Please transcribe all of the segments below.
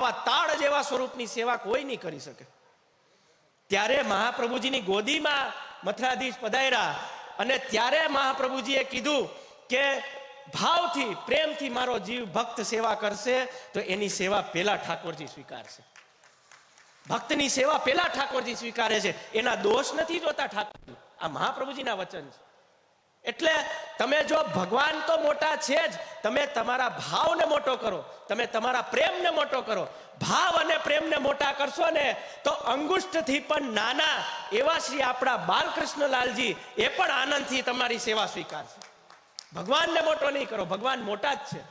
આવા તાળ જેવા સ્વરૂપની સેવા કોઈ નહીં કરી શકે. ત્યારે મહાપ્રભુજીની ગોદીમાં મથુરાધીશ પધાર્યા અને ત્યારે મહાપ્રભુજીએ કીધું કે ભાવથી પ્રેમથી મારો જીવ ભક્ત સેવા કરશે તો એની સેવા પેલા ઠાકોરજી સ્વીકારશે. ભક્તની સેવા પેલા ઠાકોરજી સ્વીકારે છે, એના દોષ નથી જોતા ઠાકોરજી. આ મહાપ્રભુજીના વચન છે. એટલે તમે જો ભગવાન તો મોટા છે જ, તમે તમારા ભાવને મોટો કરો, તમે તમારા પ્રેમને મોટો કરો. ભાવ અને પ્રેમને મોટા કરશો ને તો અંગુષ્ઠથી પણ નાના એવા શ્રી આપણા બાલકૃષ્ણલાલજી એ પણ આનંદથી તમારી સેવા સ્વીકારશે. ભગવાનને મોટો નહીં કરો, ભગવાન મોટા જ છે.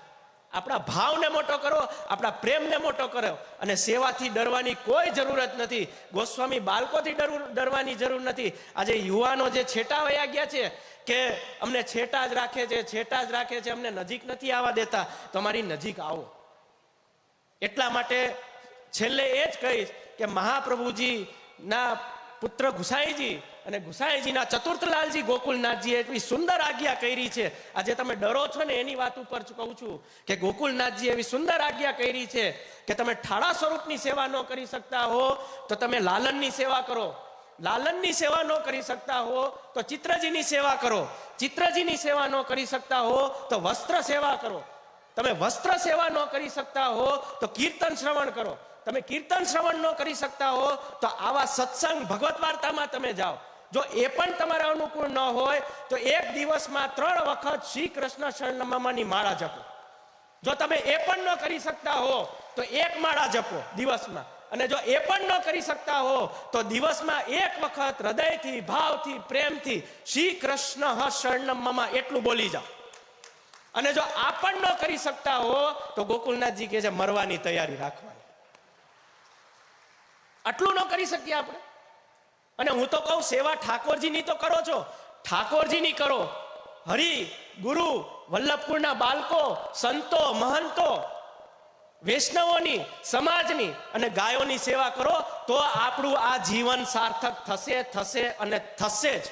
આપણા ભાવને મોટો કરો, આપણા પ્રેમને મોટો કરો, અને સેવાથી ડરવાની કોઈ જરૂરત નથી. ગોસ્વામી બાળકોથી ડરવાની જરૂર નથી. આજે યુવાનો જે છેટા વયા ગયા છે કે અમને છેટા જ રાખે છે, છેટા જ રાખે છે, અમને નજીક નથી આવવા દેતા, તમારી નજીક આવો. એટલા માટે છેલ્લે એ જ કહીશ કે મહાપ્રભુજીના પુત્ર ગુસાઈજી અને ગુસાઈજીના ચતુર્થલાલજી ગોકુલનાથજીએ એટલી સુંદર આજ્ઞા કરી છે. આજે તમે ડરો છો ને એની વાત ઉપર કહું છું કે ગોકુલનાથજી એવી સુંદર આજ્ઞા કરી છે કે તમે ઠાળા સ્વરૂપની સેવા ન કરી શકતા હો તો તમે લાલનની સેવા કરો. લાલનની સેવા ન કરી શકતા હો તો ચિત્રજીની સેવા કરો. ચિત્રજીની સેવા ન કરી શકતા હો તો વસ્ત્ર સેવા કરો. તમે વસ્ત્ર સેવા ન કરી શકતા હો તો કીર્તન શ્રવણ કરો. તમે કીર્તન શ્રવણ ન કરી શકતા હો તો આવા સત્સંગ ભગવત વાર્તામાં તમે જાઓ. જો એ પણ તમારા અનુકૂળ ન હોય તો એક દિવસમાં 3 વખત શ્રી કૃષ્ણ શરણમની માળા જપો. જો તમે એ પણ ન કરી શકતા હો તો 1 માળા જપો દિવસમાં. અને જો એ પણ ન કરી શકતા હો તો દિવસમાં 1 વખત હૃદયથી, ભાવથી, પ્રેમથી શ્રી કૃષ્ણ શરણમ એટલું બોલી જાઓ. અને જો આ પણ ન કરી શકતા હો તો ગોકુલનાથજી કહે છે મરવાની તૈયારી રાખવાની. આટલું ન કરી શકીએ આપણે. અને હું તો કહું સેવા ઠાકોરજીની તો કરો છો, ઠાકોરજીની કરો. હરિ, ગુરુ, વલ્લભપુરના બાળકો, સંતો, મહંતો, વૈષ્ણવોની, સમાજની અને ગાયોની સેવા કરો તો આપણું આ જીવન સાર્થક થશે અને થશે જ.